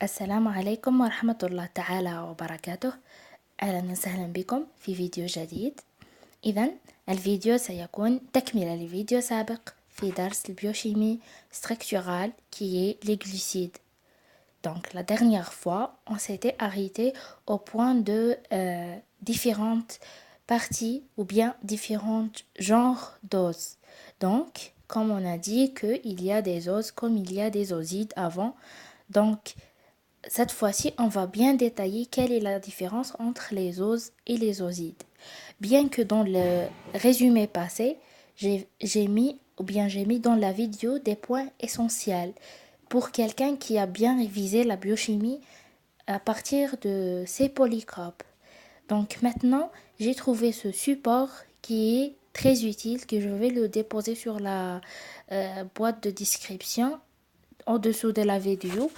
السلام عليكم ورحمة الله تعالى وبركاته. أهلا وسهلا بكم في فيديو جديد. إذن الفيديو سيكون تكملة لفيديو سابق في درس البيوchimie structurale qui est les glucides. Donc la dernière fois, on s'était arrêté au point de différentes parties ou bien différents genres d'os. Donc, comme on a dit qu'il y a des os comme il y a des osides avant, donc cette fois-ci, on va bien détailler quelle est la différence entre les os et les osides. Bien que dans le résumé passé, j'ai mis dans la vidéo des points essentiels pour quelqu'un qui a bien révisé la biochimie à partir de ces polycopes. Donc maintenant, j'ai trouvé ce support qui est très utile, que je vais le déposer sur la boîte de description en dessous de la vidéo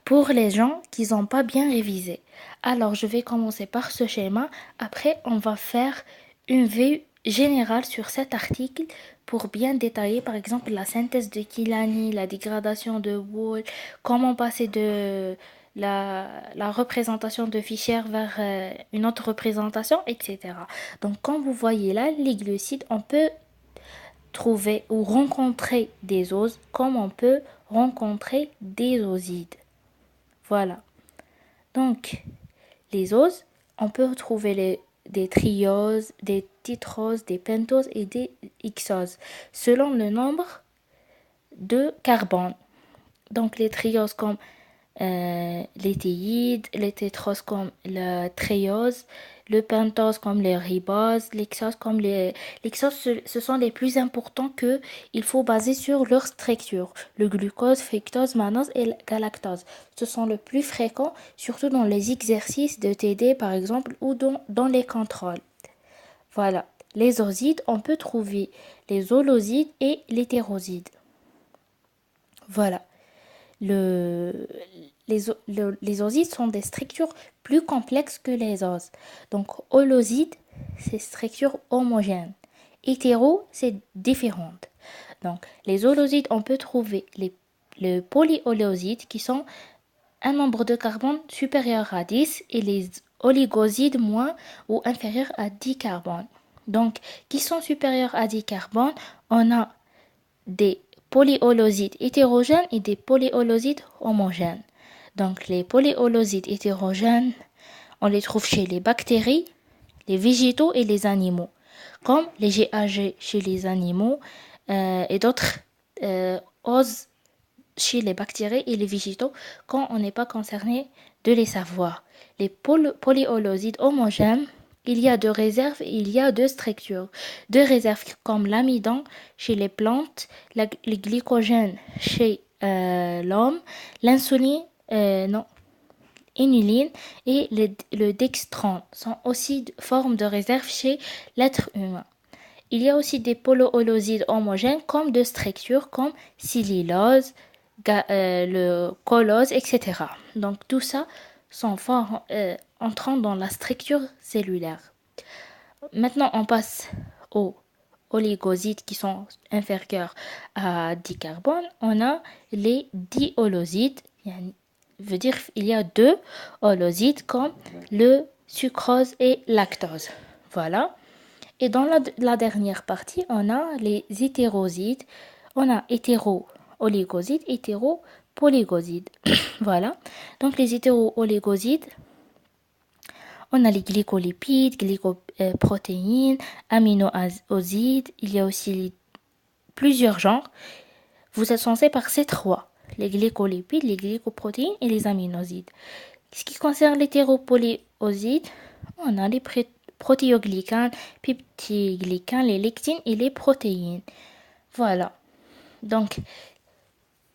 pour les gens qui n'ont pas bien révisé. Alors, je vais commencer par ce schéma. Après, on va faire une vue générale sur cet article pour bien détailler, par exemple, la synthèse de Kilani, la dégradation de Wall, comment passer de la représentation de Fischer vers une autre représentation, etc. Donc, comme vous voyez là, les glucides, on peut trouver ou rencontrer des oses comme on peut rencontrer des osides. Voilà. Donc, les oses, on peut retrouver des trioses, des tétroses, des pentoses et des hexoses, selon le nombre de carbone. Donc, les trioses comme l'éthyide, les tétroses comme la triose, le pentose comme les riboses, l'hexose comme les... L'hexose, ce sont les plus importants que il faut baser sur leur structure. Le glucose, fructose, mannose et la galactose. Ce sont les plus fréquents, surtout dans les exercices de TD par exemple ou dans les contrôles. Voilà. Les osides, on peut trouver les holosides et l'hétérosides. Voilà. Les osides sont des structures plus complexes que les os. Donc, holoside, c'est structure homogène. Hétéro, c'est différente. Donc, les holosides, on peut trouver les polyholosides qui sont un nombre de carbone supérieur à 10 et les oligosides moins ou inférieurs à 10 carbones. Donc, qui sont supérieurs à 10 carbones, on a des polyholosides hétérogènes et des polyholosides homogènes. Donc les polyholosides hétérogènes, on les trouve chez les bactéries, les végétaux et les animaux, comme les GAG chez les animaux et d'autres oses chez les bactéries et les végétaux quand on n'est pas concerné de les savoir. Les polyholosides homogènes, il y a deux réserves et il y a deux structures. Deux réserves comme l'amidon chez les plantes, le glycogène chez l'homme, l'insuline, inuline et le dextrone sont aussi formes de réserve chez l'être humain. Il y a aussi des polyholosides homogènes comme de structures comme cellulose, le colose, etc. Donc tout ça sont entrant dans la structure cellulaire. Maintenant, on passe aux oligosides qui sont inférieurs à 10 carbones. On a les diholosides, veut dire il y a deux holosides comme le sucrose et lactose. Voilà. Et dans la dernière partie, on a les hétérosides. On a hétéro-oligosides, hétéro-polygosides. Voilà. Donc les hétéro-oligosides, on a les glycolipides, glycoprotéines, aminoacides. Il y a aussi plusieurs genres. Vous êtes censé par ces trois, les glycolipides, les glycoprotéines et les aminoacides. Ce qui concerne l'hétéropolyosides, on a les protéoglycanes, peptidoglycanes, les lectines et les protéines. Voilà. Donc,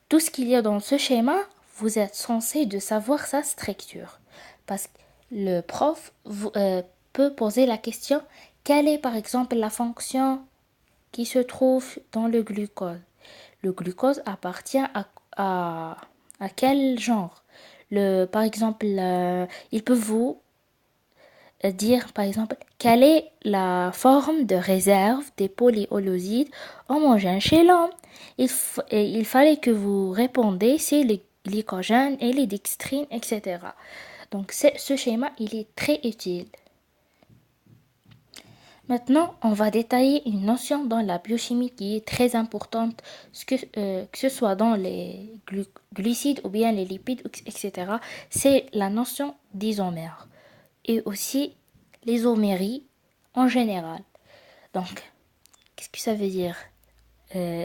tout ce qu'il y a dans ce schéma, vous êtes censé de savoir sa structure. Parce que le prof peut poser la question, quelle est par exemple la fonction qui se trouve dans le glucose? Le glucose appartient à quel genre? Par exemple, il peut vous dire par exemple quelle est la forme de réserve des polyholosides homogènes chez l'homme. Il fallait que vous répondez c'est glycogène et les dextrines, etc. Donc ce schéma, il est très utile. Maintenant, on va détailler une notion dans la biochimie qui est très importante, que ce soit dans les glucides ou bien les lipides, etc. C'est la notion d'isomère et aussi l'isomérie en général. Donc, qu'est-ce que ça veut dire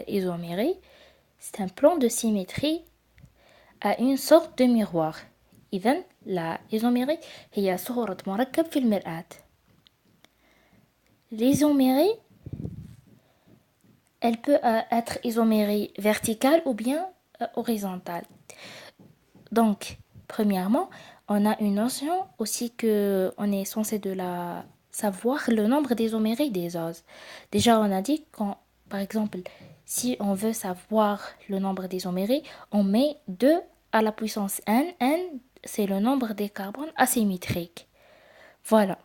isomérie? C'est un plan de symétrie à une sorte de miroir. إذن la isomérie هي صورة مركب في المرآة. L'isomérie, elle peut être isomérie verticale ou bien horizontale. Donc, premièrement, on a une notion aussi que on est censé de la savoir le nombre d'isoméries des oses. Déjà, on a dit quand, par exemple, si on veut savoir le nombre d'isoméries, on met 2 à la puissance n. N, c'est le nombre des carbones asymétriques. Voilà.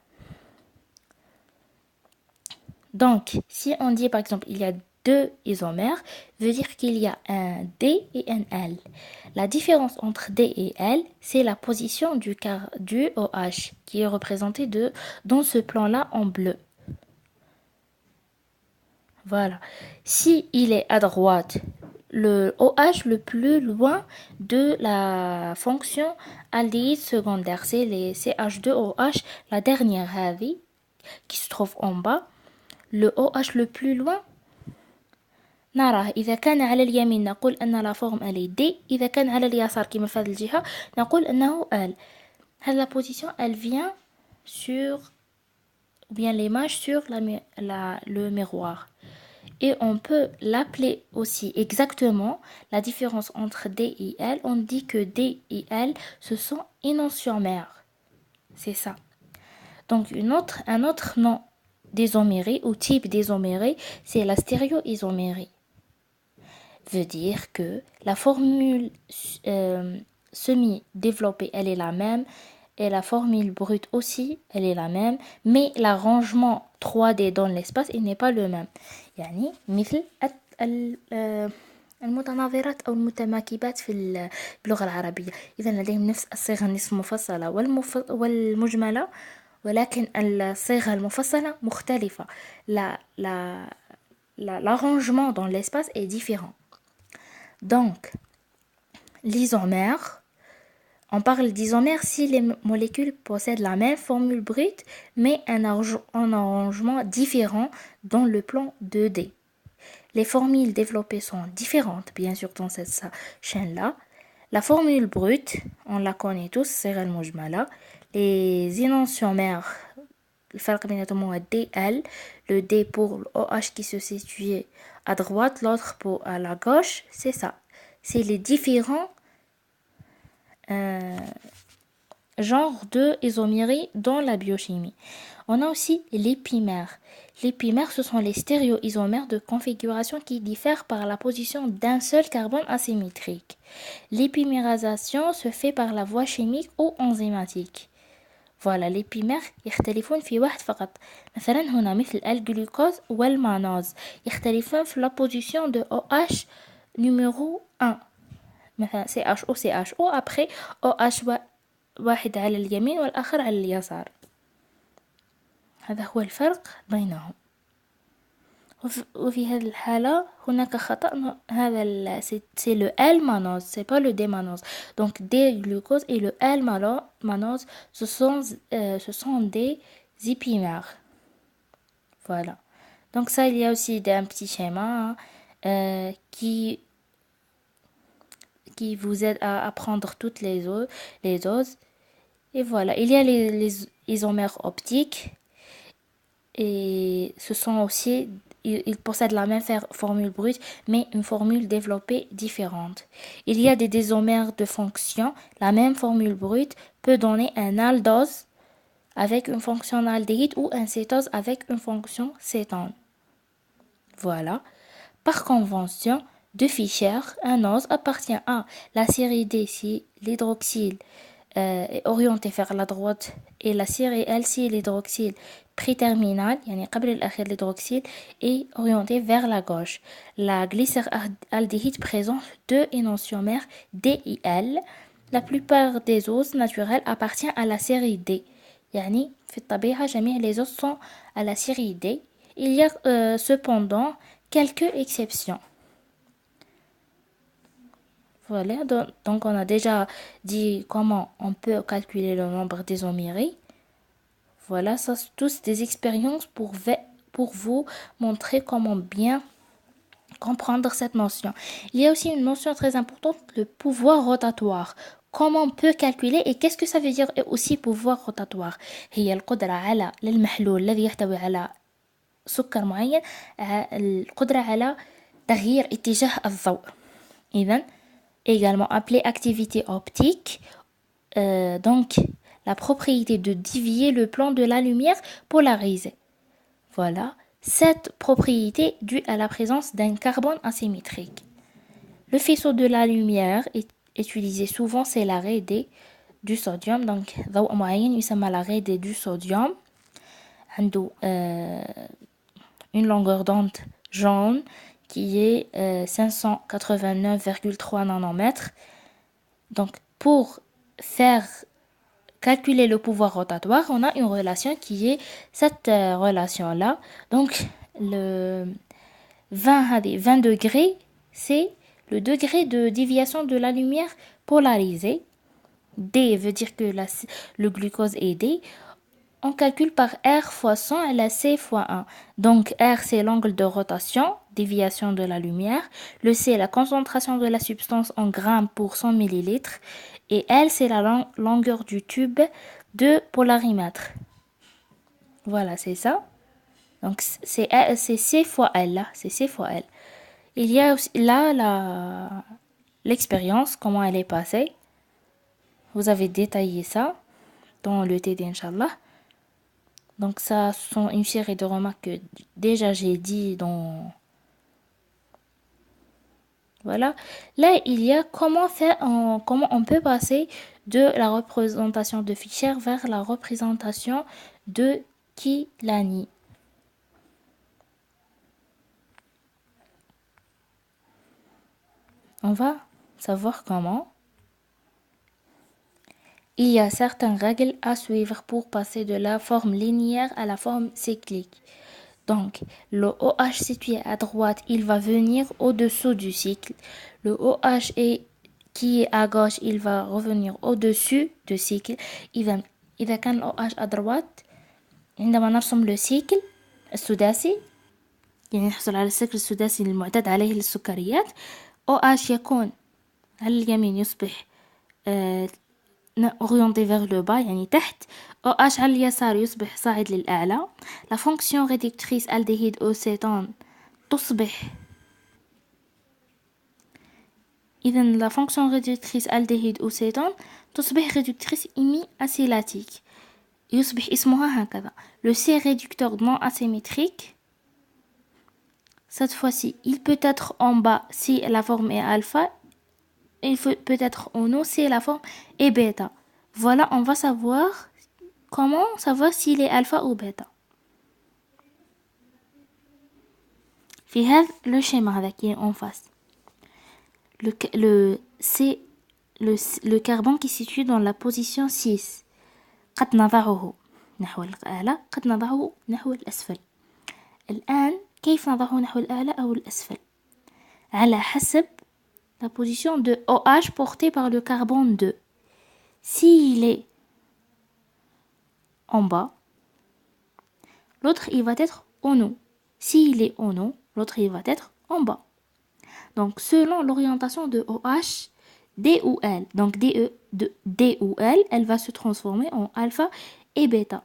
Donc, si on dit par exemple il y a 2 isomères, veut dire qu'il y a un D et un L. La différence entre D et L, c'est la position du OH qui est représenté dans ce plan-là en bleu. Voilà. Si il est à droite, le OH le plus loin de la fonction aldéhyde secondaire, c'est les CH2OH, la dernière heavy, qui se trouve en bas. Le OH le plus loin, نراه إذا كان على اليمين نقول أن لا فورم elle est D. إذا كان على اليسار كما في هذه الجهة نقول أنه L. هذه la position elle vient sur ou bien l'image sur le miroir. Et on peut l'appeler aussi exactement la différence entre D et L. On dit que D et L ce sont énantiomères. C'est ça. Donc un autre nom d'isomérie ou type d'isomérie, c'est la stéréoisomérie. Veut dire que la formule semi-développée, elle est la même, et la formule brute aussi, elle est la même, mais l'arrangement 3D dans l'espace, il n'est pas le même. يعني مثل المتناظرات أو المتماكبات في اللغة العربية. إذا لديهم نفس الصيغة النصف مفصلة والمجملة، ولكن الصيغة المفصلة مختلفة. L'arrangement dans l'espace est différent. Donc, l'isomère, on parle d'isomère si les molécules possèdent la même formule brute, mais un arrangement différent dans le plan 2D. Les formules développées sont différentes, bien sûr, dans cette chaîne-là. La formule brute, on la connaît tous, c'est le mujmala. Les énantiomères, le فرق بيناتهم هو DL, le D pour le OH qui se situe à droite, l'autre pour à la gauche, c'est ça. C'est les différents genres de isomérie dans la biochimie. On a aussi l'épimère. L'épimère, ce sont les stéréoisomères de configuration qui diffèrent par la position d'un seul carbone asymétrique. L'épimérasation se fait par la voie chimique ou enzymatique. Voilà, l'épimère يختلفون في واحد فقط. مثلا هنا مثل الجلوكوز والمانوز يختلفون في la position de OH numéro 1. مثلا CHO CHO après OH واحد على اليمين والآخر على اليسار. هذا هو الفرق بينهم. وفي هذه الحالة هناك خطأ. هذا c'est le L-mannose, c'est pas le D-mannose. Donc D-glucose et le L-mannose, ce sont des épimères. Voilà. Donc ça, il y a aussi un petit schéma qui vous aide à apprendre toutes les oses. Et voilà, il y a les isomères optiques. Et ce sont aussi, ils possèdent la même formule brute, mais une formule développée différente. Il y a des isomères de fonction. La même formule brute peut donner un aldose avec une fonction aldéhyde ou un cétose avec une fonction cétone. Voilà. Par convention de Fischer, un ose appartient à la série D si l'hydroxyle est orientée vers la droite et la série LC l'hydroxyle pré-terminal, يعني قبل الأخير l'hydroxyle, est orientée vers la gauche. La glycéraldéhyde présente deux énantiomères D et L. La plupart des os naturels appartiennent à la série D. يعني في الطبيعة جميع les os sont à la série D. Il y a cependant quelques exceptions. Voilà, donc on a déjà dit comment on peut calculer le nombre d'isoméries. Voilà, ça c'est tous des expériences pour vous montrer comment bien comprendre cette notion. Il y a aussi une notion très importante, le pouvoir rotatoire. Comment on peut calculer et qu'est-ce que ça veut dire aussi pouvoir rotatoire. هي القدرة على للمحلول الذي يحتوي على سكر معين القدرة على تغيير اتجاه الضوء. إذن également appelée activité optique, donc la propriété de dévier le plan de la lumière polarisée. Voilà, cette propriété due à la présence d'un carbone asymétrique. Le faisceau de la lumière est utilisé souvent, c'est la raie D du sodium, donc ضوء معين يسمى la raie D du sodium. عنده une longueur d'onde jaune qui est 589,3 nanomètres. Donc, pour faire calculer le pouvoir rotatoire, on a une relation qui est cette relation-là. Donc, le 20 degrés, c'est le degré de déviation de la lumière polarisée. D veut dire que le glucose est D. On calcule par R fois 100 et la C fois 1. Donc R c'est l'angle de rotation, déviation de la lumière. Le C la concentration de la substance en grammes pour 100 ml. Et L c'est la longueur du tube de polarimètre. Voilà, c'est ça. Donc c'est C fois L là, c'est C fois L. Il y a aussi là l'expérience, comment elle est passée. Vous avez détaillé ça dans le TD Inch'Allah. Donc ça sont une série de remarques que déjà j'ai dit dans... Voilà. Là, il y a comment on peut passer de la représentation de Fischer vers la représentation de Kilani. On va savoir comment. Il y a certaines règles à suivre pour passer de la forme linéaire à la forme cyclique. Donc, le OH situé à droite, il va venir au-dessous du cycle. Le OH qui est à gauche, il va revenir au-dessus du cycle. إذا كان ال OH à droite عندما نرسم le cycle السداسي يعني نحصل على الشكل السداسي المعتاد عليه للسكريات OH يكون على اليمين يصبح orienté vers le bas يعني تحت OH على اليسار يصبح صاعد للأعلى. La fonction réductrice aldéhyde océtone تصبح إذن la fonction réductrice aldéhyde océtone تصبح réductrice hémiacylatique يصبح اسمها هكذا. Le C réducteur non asymétrique, cette fois-ci il peut être en bas si la forme est alpha, il peut être en haut si la forme est bêta. Voilà, on va savoir comment savoir s'il est alpha ou bêta. في هذا le schéma هذا qui est en face. Le carbone qui se situe dans la position 6 قد نضعه نحو الأعلى قد نضعه نحو الأسفل. الآن كيف نضعه نحو الأعلى أو الأسفل؟ على حسب la position de OH portée par le carbone 2. S'il est en bas, l'autre il va être en haut. S'il est en haut, l'autre il va être en bas. Donc selon l'orientation de OH, D ou L, donc D ou L, elle va se transformer en alpha et bêta.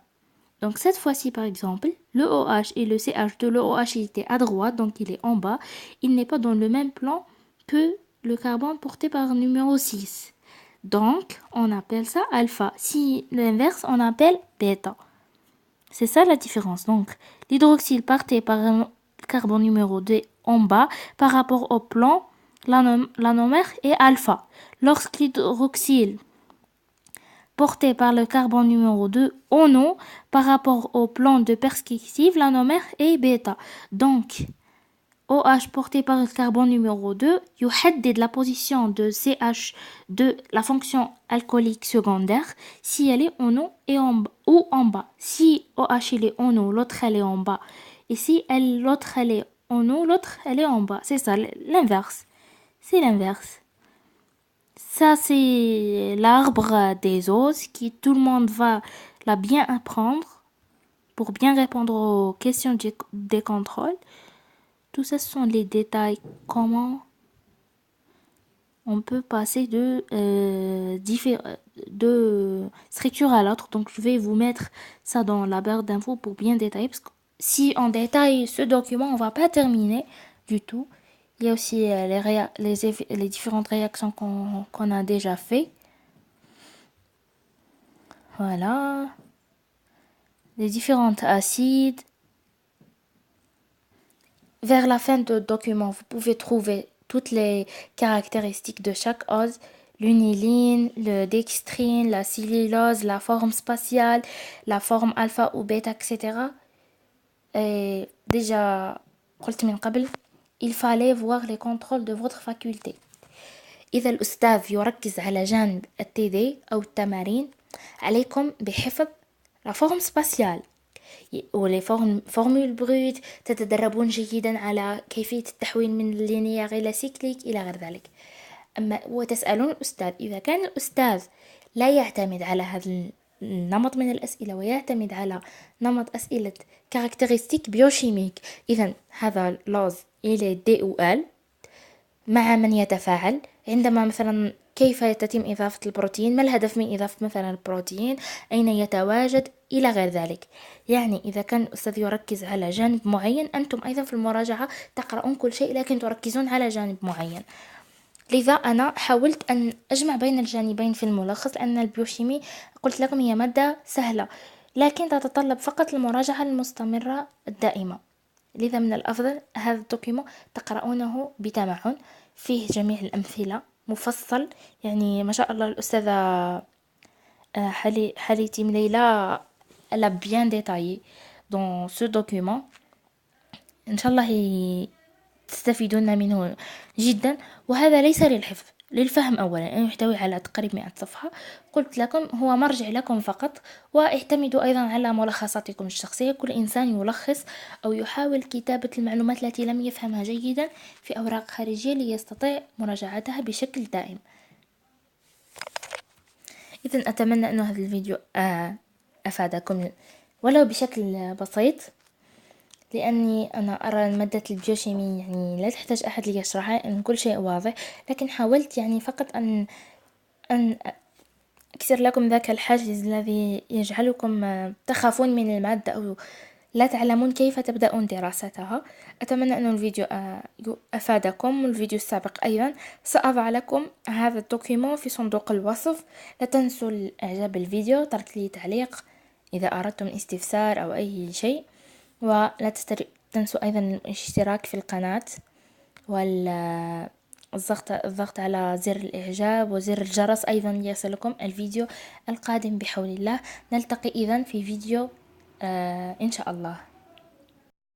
Donc cette fois-ci par exemple, le OH et le CH de l'OH il était à droite, donc il est en bas. Il n'est pas dans le même plan que le carbone porté par numéro 6. Donc on appelle ça alpha. Si l'inverse, on appelle bêta. C'est ça la différence. Donc l'hydroxyle partait par le carbone numéro 2 en bas par rapport au plan, l'anomère est alpha. Lorsque l'hydroxyle portée par le carbone numéro 2 ou non par rapport au plan de perspective, l'anomère est bêta. Donc, OH porté par le carbone numéro 2 يحدد la position de CH de la fonction alcoolique secondaire si elle est en haut et ou en bas. Si OH il est en haut, l'autre elle est en bas. Et si l'autre elle est en haut, l'autre elle est en bas. C'est ça, l'inverse. C'est l'inverse. Ça, c'est l'arbre des os qui tout le monde va la bien apprendre pour bien répondre aux questions des contrôles. Tout ça, ce sont les détails. Comment on peut passer de structure à l'autre. Donc, je vais vous mettre ça dans la barre d'infos pour bien détailler. Parce que si on détaille ce document, on va pas terminer du tout. Il y a aussi les différentes réactions qu'on a déjà fait. Voilà. Les différents acides. Vers la fin du document, vous pouvez trouver toutes les caractéristiques de chaque ose, l'uniline, le dextrine, la cellulose, la forme spatiale, la forme alpha ou bêta, etc. Et déjà, قلت من قبل, il fallait voir les contrôles de votre faculté. إذا الأستاذ يركز على جانب التدي أو التمارين، عليكم بحفظ la forme spatiale. ولي فورمول بروت تتدربون جيدا على كيفية التحويل من اللينير إلى سيكليك إلى غير ذلك. أما وتسألون الأستاذ إذا كان الأستاذ لا يعتمد على هذا النمط من الأسئلة ويعتمد على نمط أسئلة كاركترستيك بيوشيميك، إذا هذا لوز إلى دي أو إل مع من يتفاعل عندما مثلا كيف تتم إضافة البروتين، ما الهدف من إضافة مثلا البروتين، أين يتواجد إلى غير ذلك. يعني إذا كان الأستاذ يركز على جانب معين، أنتم أيضا في المراجعة تقرؤون كل شيء لكن تركزون على جانب معين. لذا أنا حاولت أن أجمع بين الجانبين في الملخص، لأن البيوشيمي قلت لكم هي مادة سهلة لكن تتطلب فقط المراجعة المستمرة الدائمة. لذا من الأفضل هذا الدوكيمو تقرؤونه بتمعن، فيه جميع الأمثلة مفصل. يعني ما شاء الله الأستاذة حليتي ليلى elle a bien détaillé dans ce document. إن شاء الله تستفيدون منه جدا. وهذا ليس للحفظ، للفهم أولا، أنه يحتوي على تقريبا 100 صفحة. قلت لكم هو مرجع لكم فقط، واعتمدوا أيضا على ملخصاتكم الشخصية. كل إنسان يلخص أو يحاول كتابة المعلومات التي لم يفهمها جيدا في أوراق خارجية ليستطيع مراجعتها بشكل دائم. إذن أتمنى أن هذا الفيديو أفادكم ولو بشكل بسيط، لأني أنا أرى مادة البيوشيمي يعني لا تحتاج أحد ليشرحها، أن كل شيء واضح، لكن حاولت يعني فقط أن أكسر لكم ذاك الحاجز الذي يجعلكم تخافون من المادة أو لا تعلمون كيف تبدأون دراستها. أتمنى أن الفيديو أفادكم، والفيديو السابق أيضا. سأضع لكم هذا الدوكيمون في صندوق الوصف. لا تنسوا الإعجاب بالفيديو، ترك لي تعليق إذا أردتم استفسار أو أي شيء، ولا تنسوا أيضا الاشتراك في القناة والضغط على زر الإعجاب وزر الجرس أيضا ليصلكم الفيديو القادم بحول الله. نلتقي إذن في فيديو إن شاء الله.